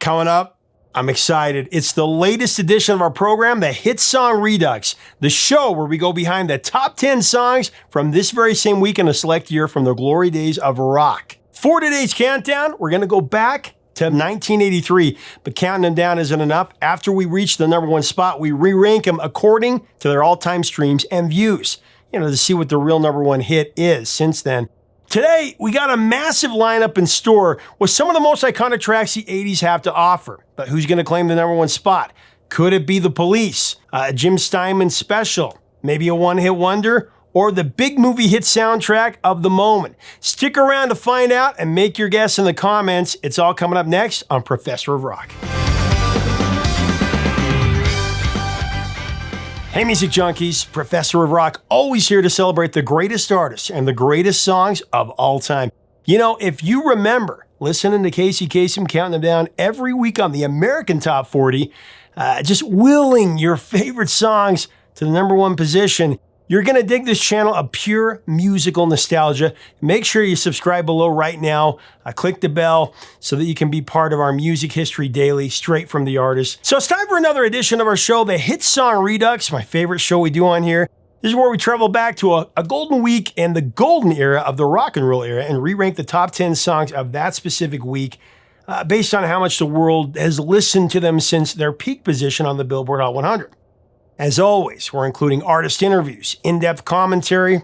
Coming up, I'm excited. It's the latest edition of our program, the Hit Song Redux, the show where we go behind the top 10 songs from this very same week in a select year from the glory days of rock. For today's countdown, we're going to go back to 1983, but counting them down isn't enough. After we reach the number one spot, we re-rank them according to their all-time streams and views, to see what the real number one hit is since then. Today, we got a massive lineup in store with some of the most iconic tracks the 80s have to offer. But who's going to claim the number one spot? Could it be The Police, a Jim Steinman special, maybe a one-hit wonder, or the big movie hit soundtrack of the moment? Stick around to find out and make your guess in the comments. It's all coming up next on Professor of Rock. Hey music junkies, Professor of Rock, always here to celebrate the greatest artists and the greatest songs of all time. If you remember listening to Casey Kasem counting them down every week on the American Top 40, just willing your favorite songs to the number one position, you're going to dig this channel of pure musical nostalgia. Make sure you subscribe below right now. Click the bell so that you can be part of our Music History Daily straight from the artist. So it's time for another edition of our show, the Hit Song Redux, my favorite show we do on here. This is where we travel back to a golden week and the golden era of the rock and roll era and re-rank the top 10 songs of that specific week based on how much the world has listened to them since their peak position on the Billboard Hot 100. As always, we're including artist interviews, in-depth commentary,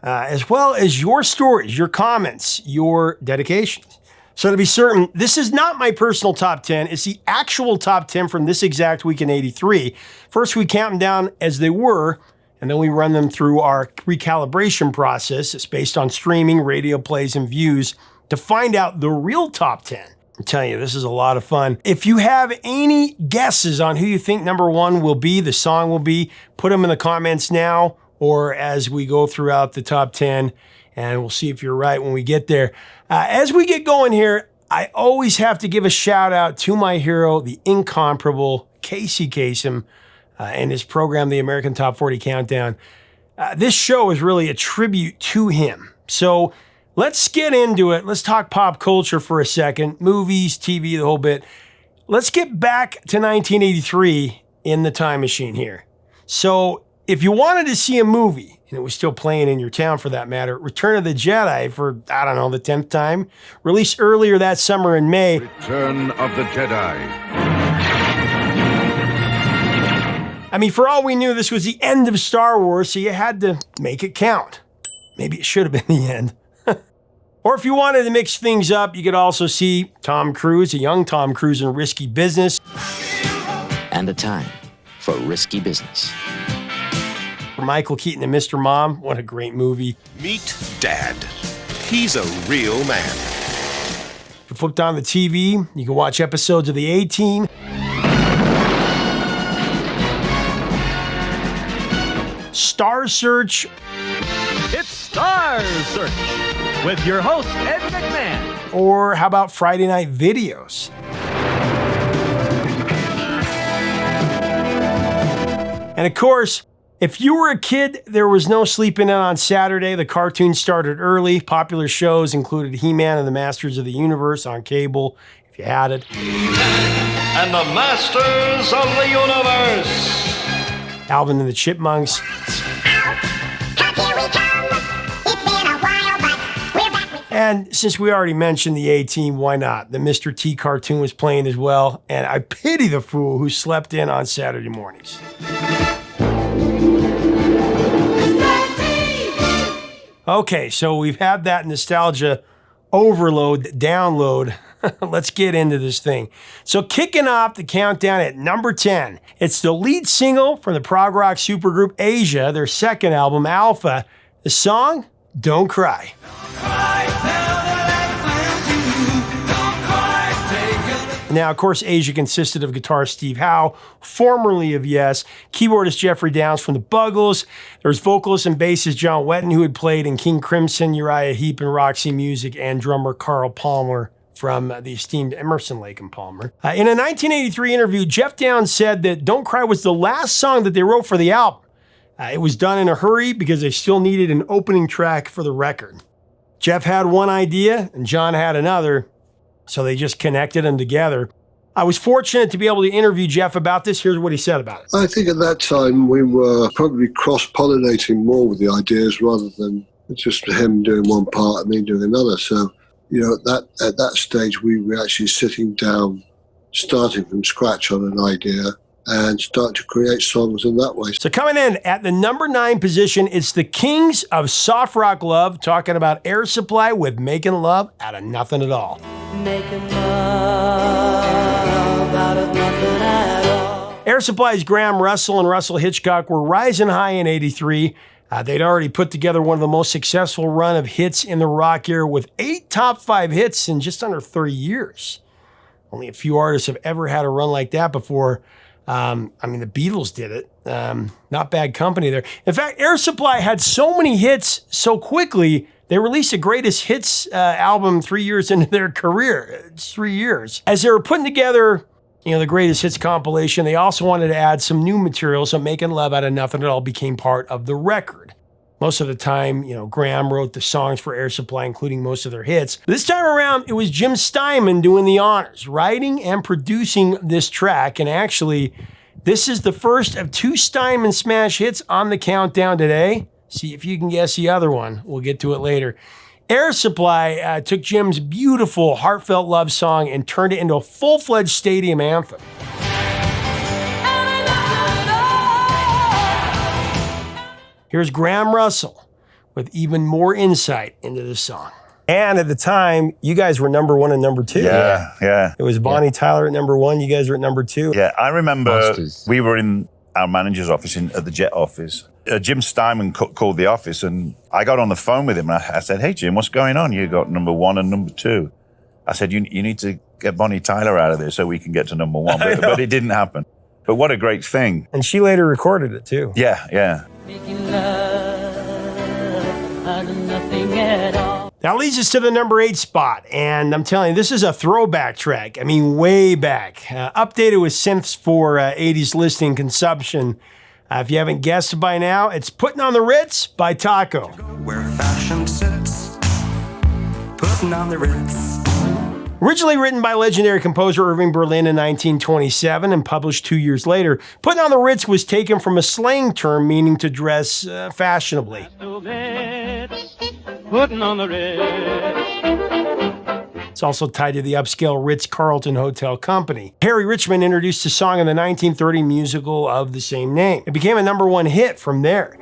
as well as your stories, your comments, your dedications. So to be certain, this is not my personal top 10. It's the actual top 10 from this exact week in 83. First, we count them down as they were, and then we run them through our recalibration process. It's based on streaming, radio plays, and views to find out the real top 10. I'm telling you, this is a lot of fun. If you have any guesses on who you think number one will be, the song will be, put them in the comments now or as we go throughout the top 10, and we'll see if you're right when we get there. As we get going here, I always have to give a shout out to my hero, the incomparable Casey Kasem, and his program, the American Top 40 Countdown. This show is really a tribute to him. So let's get into it. Let's talk pop culture for a second. Movies, TV, the whole bit. Let's get back to 1983 in the time machine here. So if you wanted to see a movie, and it was still playing in your town for that matter, Return of the Jedi for, the 10th time, released earlier that summer in May. Return of the Jedi. For all we knew, this was the end of Star Wars, so you had to make it count. Maybe it should have been the end. Or if you wanted to mix things up, you could also see Tom Cruise, a young Tom Cruise in Risky Business. And a time for risky business. Michael Keaton and Mr. Mom, what a great movie. Meet Dad. He's a real man. If you flipped on the TV, you can watch episodes of The A-Team. Star Search. It's Star Search with your host, Ed McMahon. Or how about Friday Night Videos? And of course, if you were a kid, there was no sleeping in on Saturday. The cartoons started early. Popular shows included He-Man and the Masters of the Universe on cable, if you had it. And the Masters of the Universe. Alvin and the Chipmunks. And since we already mentioned the A-Team, why not? The Mr. T cartoon was playing as well, and I pity the fool who slept in on Saturday mornings. Okay, so we've had that nostalgia overload, download. Let's get into this thing. So kicking off the countdown at number 10, it's the lead single from the prog rock supergroup Asia, their second album, Alpha. The song, Don't Cry. Now, of course, Asia consisted of guitarist Steve Howe, formerly of Yes, keyboardist Jeffrey Downs from the Buggles. There was vocalist and bassist John Wetton, who had played in King Crimson, Uriah Heep, and Roxy Music, and drummer Carl Palmer from the esteemed Emerson, Lake and Palmer. In a 1983 interview, Jeff Downs said that Don't Cry was the last song that they wrote for the album. It was done in a hurry because they still needed an opening track for the record. Jeff had one idea and John had another, so they just connected them together. I was fortunate to be able to interview Jeff about this. Here's what he said about it. I think at that time we were probably cross-pollinating more with the ideas rather than just him doing one part and me doing another. So, at that stage we were actually sitting down, starting from scratch on an idea and start to create songs in that way. So coming in at the number 9 position, it's the Kings of Soft Rock Love, talking about Air Supply with Making Love Out of Nothing at All. Making love out of nothing at all. Air Supply's Graham Russell and Russell Hitchcock were rising high in '83. They'd already put together one of the most successful run of hits in the rock era with 8 top 5 hits in just under 30 years. Only a few artists have ever had a run like that before. The Beatles did it. Not bad company there. In fact, Air Supply had so many hits so quickly, they released a greatest hits album 3 years into their career. It's 3 years. As they were putting together, the greatest hits compilation, they also wanted to add some new material, so Making Love Out of Nothing at All became part of the record. Most of the time, Graham wrote the songs for Air Supply, including most of their hits. This time around, it was Jim Steinman doing the honors, writing and producing this track. And actually, this is the first of 2 Steinman smash hits on the countdown today. See if you can guess the other one. We'll get to it later. Air Supply took Jim's beautiful, heartfelt love song and turned it into a full-fledged stadium anthem. Here's Graham Russell with even more insight into the song. And at the time, you guys were number 1 and number 2. Yeah. It was Bonnie Tyler at number 1. You guys were at number 2. Yeah, I remember we were in our manager's office at the Jet office. Jim Steinman called the office, and I got on the phone with him. And I said, "Hey, Jim, what's going on? You got number 1 and number 2. I said, you need to get Bonnie Tyler out of there so we can get to number 1. But it didn't happen. But what a great thing. And she later recorded it, too. Yeah. Making love out of nothing at all. That leads us to the number 8 spot, and I'm telling you, this is a throwback track. I mean, way back. Updated with synths for 80s listening consumption. If you haven't guessed by now, it's Putting on the Ritz by Taco. Where fashion sits, putting on the Ritz. Originally written by legendary composer Irving Berlin in 1927 and published 2 years later, Putting on the Ritz was taken from a slang term meaning to dress fashionably. Putting on the Ritz. It's also tied to the upscale Ritz-Carlton Hotel Company. Harry Richmond introduced the song in the 1930 musical of the same name. It became a number 1 hit from there.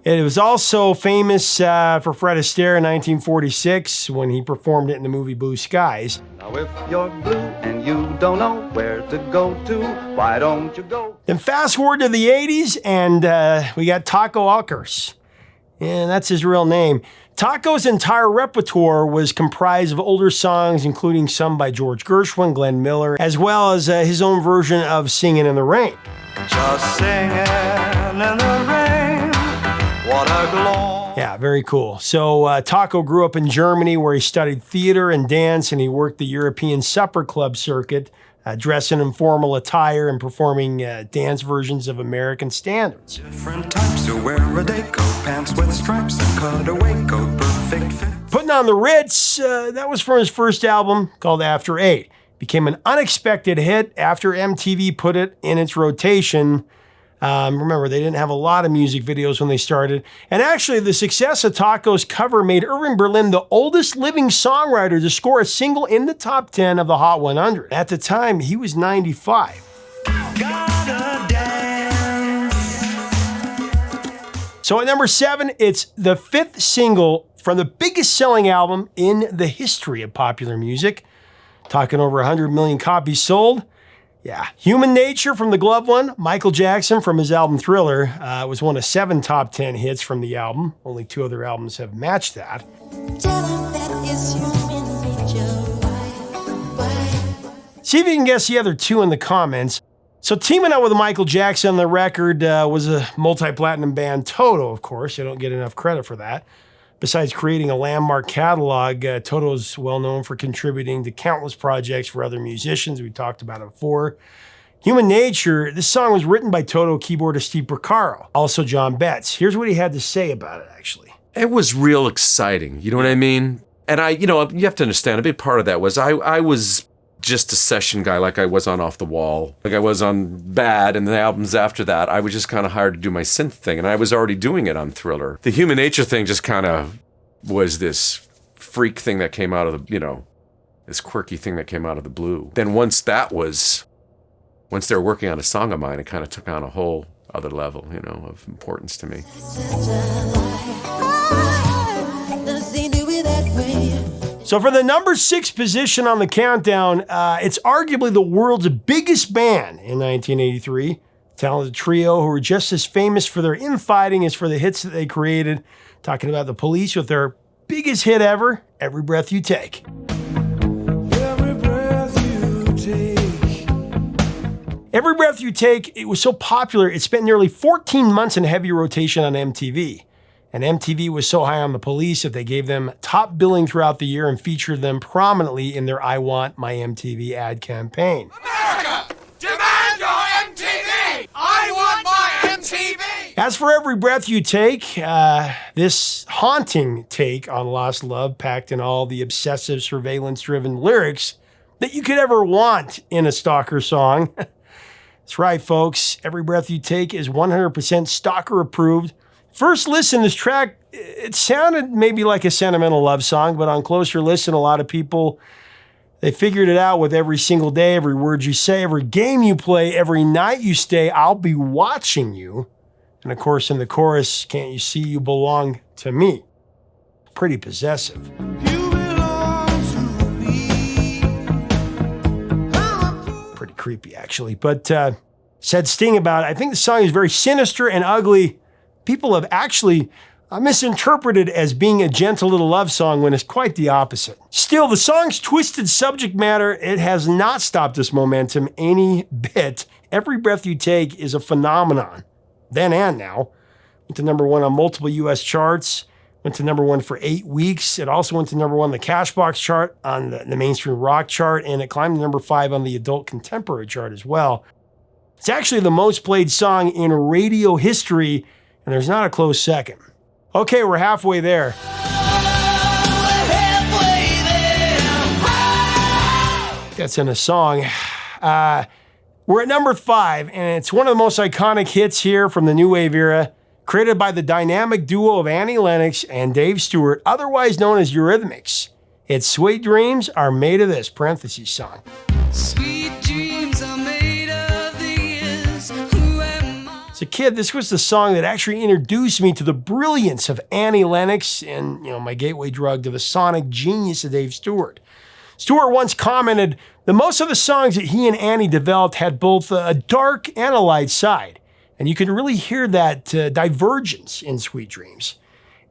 It was also famous for Fred Astaire in 1946 when he performed it in the movie Blue Skies. Now if you're blue and you don't know where to go to, why don't you go? Then fast forward to the 80s and we got Taco Alkers. And that's his real name. Taco's entire repertoire was comprised of older songs, including some by George Gershwin, Glenn Miller, as well as his own version of Singin' in the Rain. Just singing in the rain, what a glow. Yeah, very cool. So Taco grew up in Germany where he studied theater and dance, and he worked the European supper club circuit, dressing in formal attire and performing dance versions of American standards. Different types who wear a day coat, pants with stripes, and cutaway coat, perfect fit. Putting on the Ritz, that was from his first album called After 8. Became an unexpected hit after MTV put it in its rotation. Remember, they didn't have a lot of music videos when they started. And actually, the success of Taco's cover made Irving Berlin the oldest living songwriter to score a single in the top 10 of the Hot 100. At the time, he was 95. So at number 7, it's the 5th single from the biggest selling album in the history of popular music. Talking over 100 million copies sold. Yeah, Human Nature from the Glove One. Michael Jackson from his album Thriller was one of 7 top 10 hits from the album. Only 2 other albums have matched that. See if you can guess the other 2 in the comments. So teaming up with Michael Jackson on the record was a multi-platinum band, Toto, of course. I don't get enough credit for that. Besides creating a landmark catalog, Toto's well known for contributing to countless projects for other musicians. We talked about it before. Human Nature, this song was written by Toto keyboardist Steve Porcaro, also John Betts. Here's what he had to say about it, actually. It was real exciting, you know what I mean? And you have to understand, a big part of that was I was just a session guy, like I was on Off the Wall, like I was on Bad, and the albums after that, I was just kind of hired to do my synth thing, and I was already doing it on Thriller. The Human Nature thing just kind of was this freak thing that came out of the, this quirky thing that came out of the blue. Then once they were working on a song of mine, it kind of took on a whole other level, of importance to me. So for the number 6 position on the countdown, it's arguably the world's biggest band in 1983. Talented trio who were just as famous for their infighting as for the hits that they created. Talking about the Police with their biggest hit ever, Every Breath You Take. Every breath you take. Every Breath You Take, it was so popular, it spent nearly 14 months in heavy rotation on MTV. And MTV was so high on the Police that they gave them top billing throughout the year and featured them prominently in their I Want My MTV ad campaign. America, demand your MTV! I want my MTV! As for Every Breath You Take, this haunting take on lost love packed in all the obsessive, surveillance-driven lyrics that you could ever want in a stalker song. That's right, folks. Every Breath You Take is 100% stalker approved. First listen, this track, it sounded maybe like a sentimental love song, but on closer listen, a lot of people, they figured it out with every single day, every word you say, every game you play, every night you stay, I'll be watching you. And of course, in the chorus, can't you see you belong to me? Pretty possessive. You belong to me. Pretty creepy, actually. But said Sting about it, I think the song is very sinister and ugly. People have actually misinterpreted as being a gentle little love song when it's quite the opposite. Still, the song's twisted subject matter, it has not stopped this momentum any bit. Every Breath You Take is a phenomenon. Then and now. Went to number 1 on multiple US charts. Went to number 1 for 8 weeks. It also went to number 1 on the Cashbox chart, on the mainstream rock chart, and it climbed to number 5 on the adult contemporary chart as well. It's actually the most played song in radio history, and there's not a close second. Okay, we're halfway there. That's in a song. We're at number 5, and it's one of the most iconic hits here from the New Wave era, created by the dynamic duo of Annie Lennox and Dave Stewart, otherwise known as Eurythmics. It's Sweet Dreams Are Made of This, parentheses song. Sweet dreams are made of these. As a kid, this was the song that actually introduced me to the brilliance of Annie Lennox and, my gateway drug to the sonic genius of Dave Stewart. Stewart once commented that most of the songs that he and Annie developed had both a dark and a light side. And you can really hear that divergence in Sweet Dreams.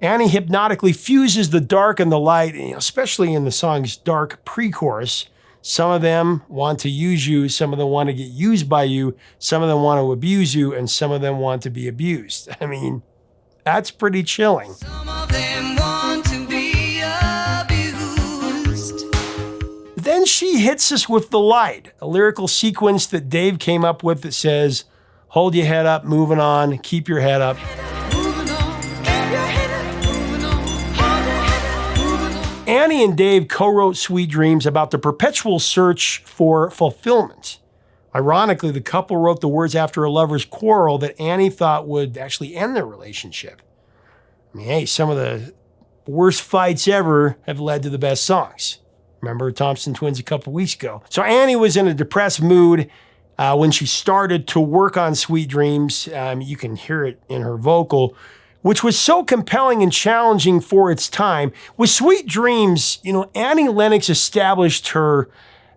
Annie hypnotically fuses the dark and the light, especially in the song's dark pre-chorus. Some of them want to use you, some of them want to get used by you, some of them want to abuse you, and some of them want to be abused. I mean, that's pretty chilling. Some of them want to be abused. Then she hits us with The Light, a lyrical sequence that Dave came up with that says, hold your head up, moving on, keep your head up. Annie and Dave co-wrote Sweet Dreams about the perpetual search for fulfillment. Ironically, the couple wrote the words after a lover's quarrel that Annie thought would actually end their relationship. I mean, hey, some of the worst fights ever have led to the best songs. Remember Thompson Twins a couple weeks ago. So Annie was in a depressed mood when she started to work on Sweet Dreams. You can hear it in her vocal, which was so compelling and challenging for its time. With Sweet Dreams, Annie Lennox established her,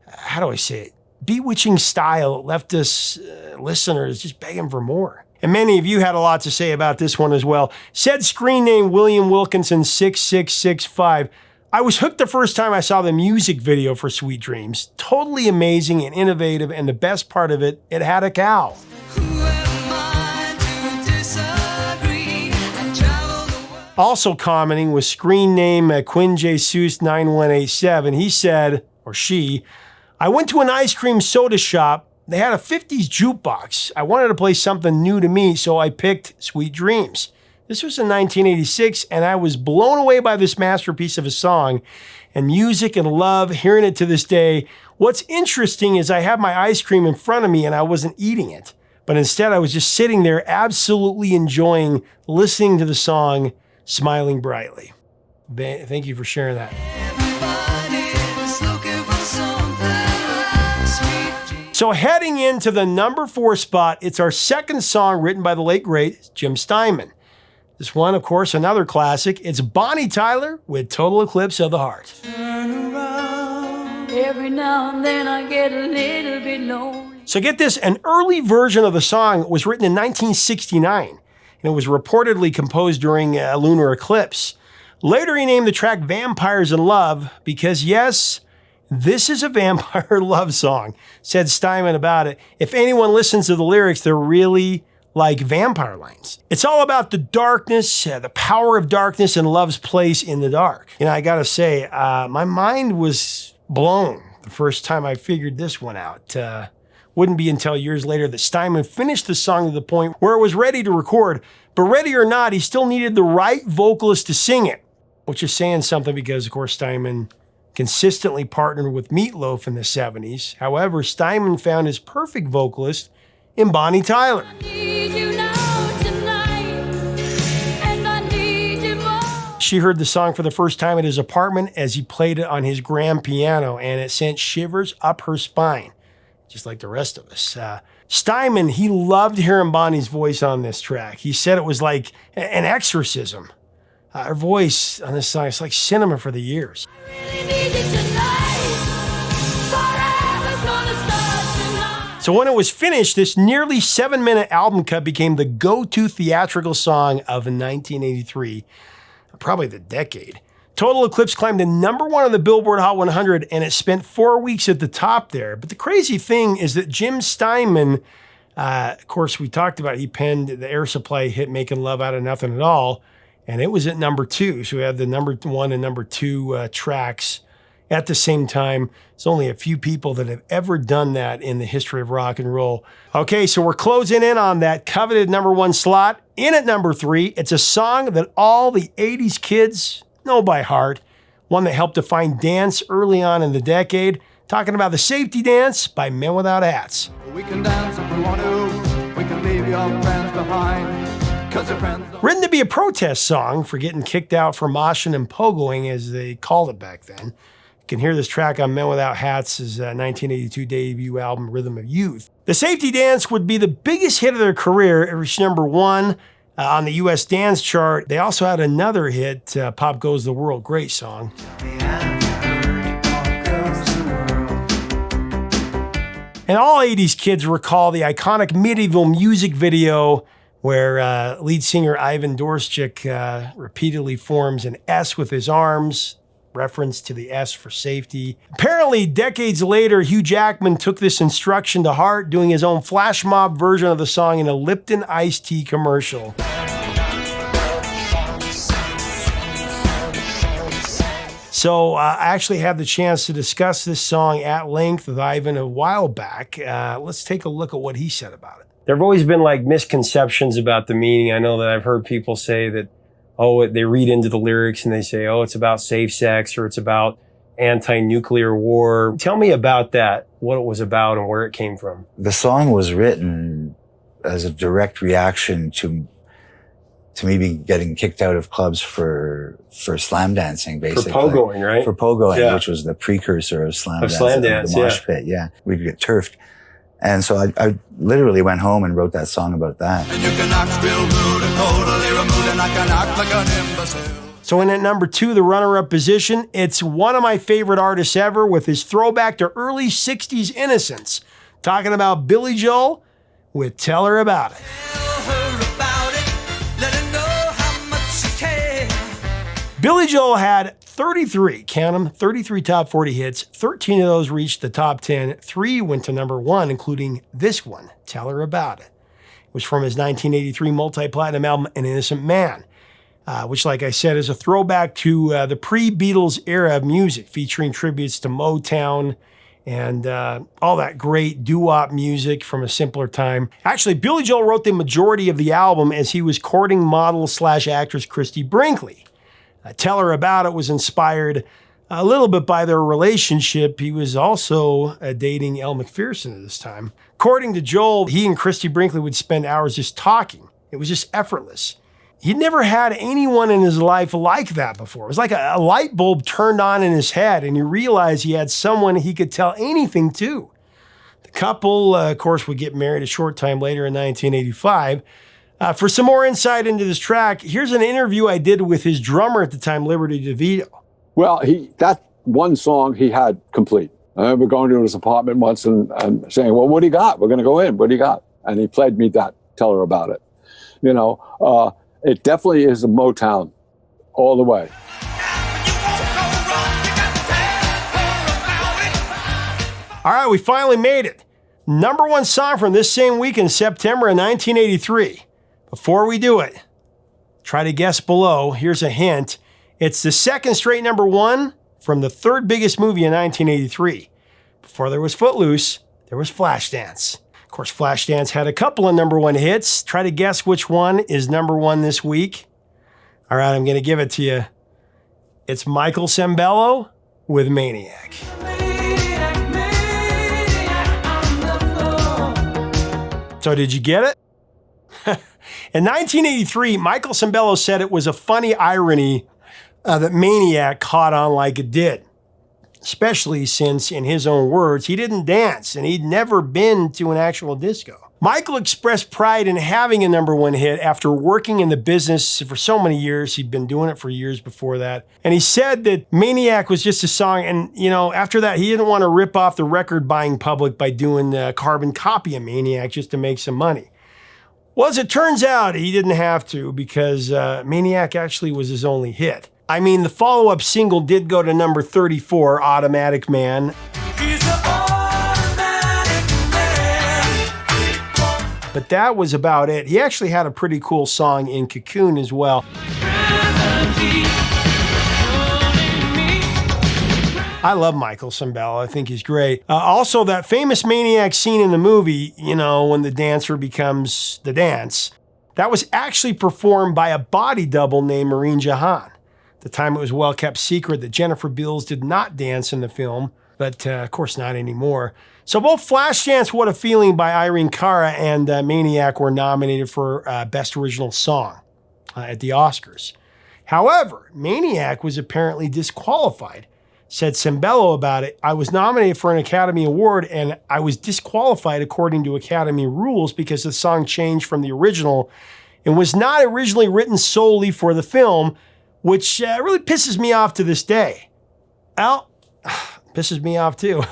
how do I say it, bewitching style. It left us listeners just begging for more. And many of you had a lot to say about this one as well. Said screen name William Wilkinson 6665. I was hooked the first time I saw the music video for Sweet Dreams. Totally amazing and innovative, and the best part of it, it had a cow. Also commenting was screen name Quinn Jesus 9187. He said, or she, I went to an ice cream soda shop. They had a 50s jukebox. I wanted to play something new to me, so I picked Sweet Dreams. This was in 1986, and I was blown away by this masterpiece of a song and music and love, hearing it to this day. What's interesting is I have my ice cream in front of me and I wasn't eating it, but instead I was just sitting there absolutely enjoying listening to the song, smiling brightly. Thank you for sharing that. So heading into the number 4 spot, it's our second song written by the late, great Jim Steinman. This one, of course, another classic. It's Bonnie Tyler with Total Eclipse of the Heart. Every now and then I get a little bit lonely. So get this, an early version of the song was written in 1969, and it was reportedly composed during a lunar eclipse. Later he named the track Vampires in Love because, yes, this is a vampire love song, said Steinman about it. If anyone listens to the lyrics, they're really like vampire lines. It's all about the darkness, the power of darkness, and love's place in the dark. You know, I gotta say, my mind was blown the first time I figured this one out. Wouldn't be until years later that Steinman finished the song to the point where it was ready to record, but ready or not, he still needed the right vocalist to sing it, which is saying something because, of course, Steinman consistently partnered with Meatloaf in the 70s. However, Steinman found his perfect vocalist in Bonnie Tyler. She heard the song for the first time at his apartment as he played it on his grand piano, and it sent shivers up her spine, just like the rest of us. Steinman, he loved hearing Bonnie's voice on this track. He said it was like an exorcism. Her voice on this song is like cinema for the ears. So when it was finished, this nearly 7-minute album cut became the go-to theatrical song of 1983, probably the decade. Total Eclipse climbed to number 1 on the Billboard Hot 100, and it spent 4 weeks at the top there. But the crazy thing is that Jim Steinman, of course, we talked about, he penned the Air Supply hit Making Love Out of Nothing at All, and it was at number 2. So we had the number 1 and number 2 tracks at the same time. It's only a few people that have ever done that in the history of rock and roll. Okay, so we're closing in on that coveted number 1 slot. In at number 3, it's a song that all the 80s kids know by heart, one that helped define dance early on in the decade. Talking about the Safety Dance by Men Without Hats. We can dance if we want to. We can leave your friends behind. Written to be a protest song for getting kicked out for moshing and pogoing, as they called it back then. You can hear this track on Men Without Hats' 1982 debut album, Rhythm of Youth. The Safety Dance would be the biggest hit of their career. It reached number 1 on the U.S. dance chart. They also had another hit, Pop Goes the World, great song. And all 80s kids recall the iconic medieval music video where lead singer Ivan Dorschik repeatedly forms an S with his arms, reference to the S for safety. Apparently, decades later, Hugh Jackman took this instruction to heart, doing his own flash mob version of the song in a Lipton iced tea commercial. So I actually had the chance to discuss this song at length with Ivan a while back. Let's take a look at what he said about it. There have always been like misconceptions about the meaning. I know that I've heard people say that, they read into the lyrics and they say, it's about safe sex or it's about anti-nuclear war. Tell me about that, what it was about and where it came from. The song was written as a direct reaction to me getting kicked out of clubs for slam dancing, basically. For pogoing, right? For pogoing, which was the precursor of slam dance. The mosh pit, We'd get turfed. And so I literally went home and wrote that song about that. And you can act real rude and totally removed, and I can act like an imbecile. So in at number 2, the runner-up position, it's one of my favorite artists ever with his throwback to early 60s innocence. Talking about Billy Joel with Tell Her About It. Billy Joel had 33, count them, 33 top 40 hits. 13 of those reached the top 10. 3 went to number 1, including this one, Tell Her About It. It was from his 1983 multi-platinum album, An Innocent Man, which, like I said, is a throwback to the pre-Beatles era of music, featuring tributes to Motown and all that great doo-wop music from a simpler time. Actually, Billy Joel wrote the majority of the album as he was courting model/actress Christy Brinkley. Tell Her About It was inspired a little bit by their relationship. He was also dating Elle Macpherson at this time. According to Joel, he and Christy Brinkley would spend hours just talking. It was just effortless. He'd never had anyone in his life like that before. It was like a light bulb turned on in his head, and he realized he had someone he could tell anything to. The couple, of course, would get married a short time later in 1985. For some more insight into this track, here's an interview I did with his drummer at the time, Liberty DeVito. Well, that one song he had complete. I remember going to his apartment once and saying, well, what do you got? We're going to go in. What do you got? And he played me that, Tell Her About It. You know, it definitely is a Motown all the way. All right, we finally made it. Number one song from this same week in September of 1983. Before we do it, try to guess below. Here's a hint. It's the second straight number one from the third biggest movie in 1983. Before there was Footloose, there was Flashdance. Of course, Flashdance had a couple of number one hits. Try to guess which one is number one this week. All right, I'm going to give it to you. It's Michael Sembello with Maniac. So did you get it? In 1983, Michael Sembello said it was a funny irony that Maniac caught on like it did. Especially since, in his own words, he didn't dance and he'd never been to an actual disco. Michael expressed pride in having a number one hit after working in the business for so many years. He'd been doing it for years before that. And he said that Maniac was just a song. And, you know, after that, he didn't want to rip off the record buying public by doing a carbon copy of Maniac just to make some money. Well, as it turns out, he didn't have to because Maniac actually was his only hit. I mean, the follow-up single did go to number 34, Automatic Man. But that was about it. He actually had a pretty cool song in Cocoon as well. I love Michael Sembello. I think he's great. Also, that famous Maniac scene in the movie, you know, when the dancer becomes the dance, that was actually performed by a body double named Maureen Jahan. At the time, it was a well-kept secret that Jennifer Beals did not dance in the film, but of course not anymore. So both Flashdance, What a Feeling by Irene Cara and Maniac were nominated for Best Original Song at the Oscars. However, Maniac was apparently disqualified. Said Sembello about it, I was nominated for an Academy Award and I was disqualified according to Academy rules because the song changed from the original and was not originally written solely for the film, which really pisses me off to this day. Well, pisses me off too.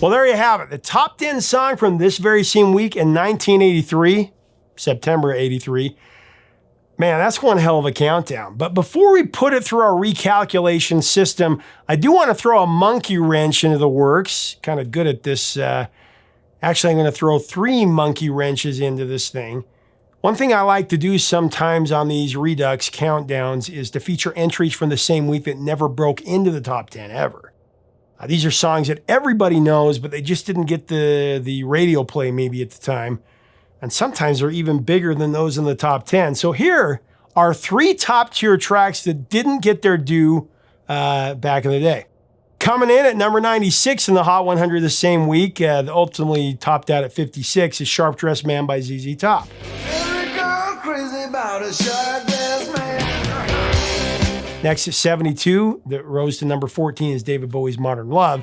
Well, there you have it. The top 10 song from this very same week in 1983, September 83. Man, that's one hell of a countdown. But before we put it through our recalculation system, I do want to throw a monkey wrench into the works. Kind of good at this. Actually, I'm going to throw 3 monkey wrenches into this thing. One thing I like to do sometimes on these Redux countdowns is to feature entries from the same week that never broke into the top 10 ever. These are songs that everybody knows, but they just didn't get the radio play maybe at the time. And sometimes they're even bigger than those in the top 10. So here are 3 top-tier tracks that didn't get their due back in the day. Coming in at number 96 in the Hot 100 the same week, that ultimately topped out at 56, is Sharp Dressed Man by ZZ Top. Next is 72, that rose to number 14, is David Bowie's Modern Love.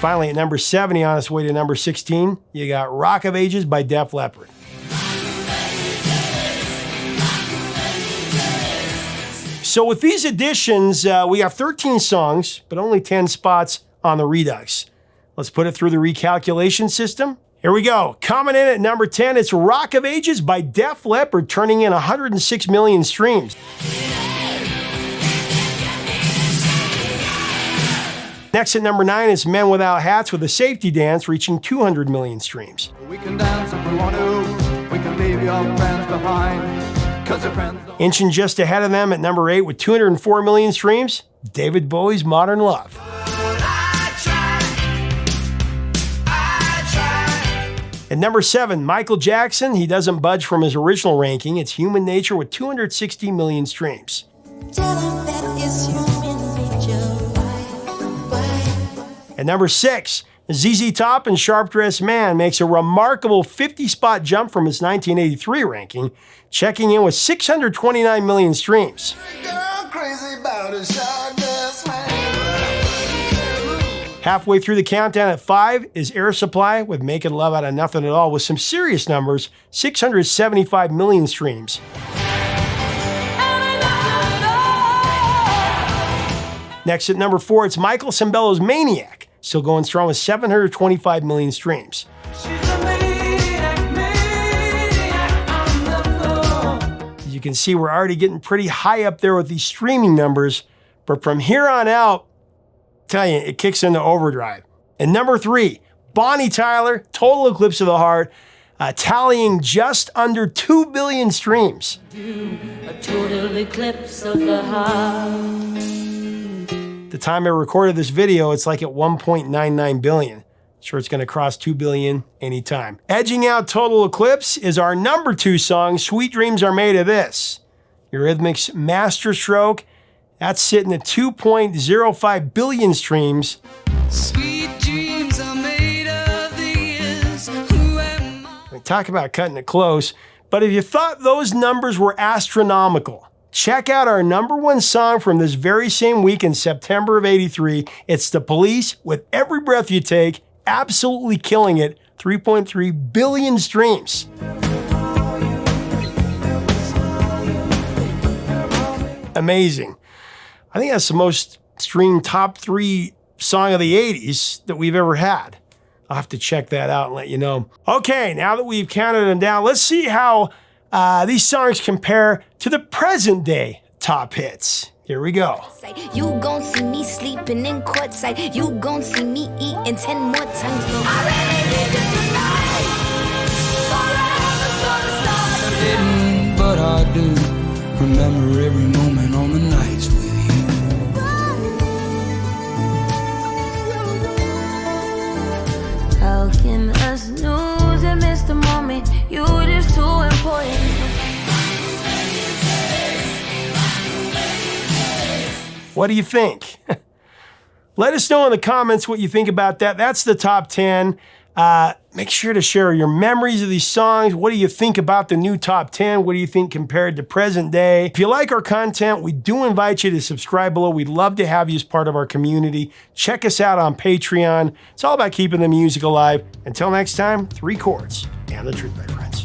Finally, at number 70, on its way to number 16, you got Rock of Ages by Def Leppard. So with these additions, we have 13 songs, but only 10 spots on the Redux. Let's put it through the recalculation system. Here we go. Coming in at number 10, it's Rock of Ages by Def Leppard, turning in 106 million streams. Next at number 9 is Men Without Hats with a Safety Dance, reaching 200 million streams. We can dance if we want to. We can leave your friends behind, 'cause your friends don't. Inching just ahead of them at number 8 with 204 million streams, David Bowie's Modern Love. At number 7, Michael Jackson, he doesn't budge from his original ranking. It's Human Nature with 260 million streams. At number 6, ZZ Top and Sharp Dressed Man makes a remarkable 50-spot jump from its 1983 ranking, checking in with 629 million streams. Halfway through the countdown at 5 is Air Supply with Making Love Out of Nothing at All with some serious numbers, 675 million streams. Next at number 4, it's Michael Sembello's Maniac, still going strong with 725 million streams. As you can see, we're already getting pretty high up there with these streaming numbers, but from here on out, tell you, it kicks into overdrive. And number 3, Bonnie Tyler, Total Eclipse of the Heart, tallying just under 2 billion streams. A total eclipse of the heart. The time I recorded this video, it's like at 1.99 billion. Sure, it's going to cross 2 billion anytime. Edging out Total Eclipse is our number 2 song, Sweet Dreams Are Made of This. Eurythmics' Masterstroke, that's sitting at 2.05 billion streams. Sweet dreams are made of this. Who am I? Talk about cutting it close. But if you thought those numbers were astronomical, check out our number 1 song from this very same week in September of '83. It's The Police with Every Breath You Take, absolutely killing it, 3.3 billion streams. Amazing. I think that's the most streamed top 3 song of the 80s that we've ever had. I'll have to check that out and let you know. Okay, now that we've counted them down, let's see how these songs compare to the present day top hits. Here we go. You gon' see me sleeping in courtside. You gon' see me eating 10 more times. I really need you tonight. Didn't, but I do remember every moment on the nights with you. How can us lose and miss the moment? You were just too important. What do you think? Let us know in the comments what you think about that. That's the top 10. Make sure to share your memories of these songs. What do you think about the new top 10? What do you think compared to present day? If you like our content, we do invite you to subscribe below. We'd love to have you as part of our community. Check us out on Patreon. It's all about keeping the music alive. Until next time, 3 chords and the truth, my friends.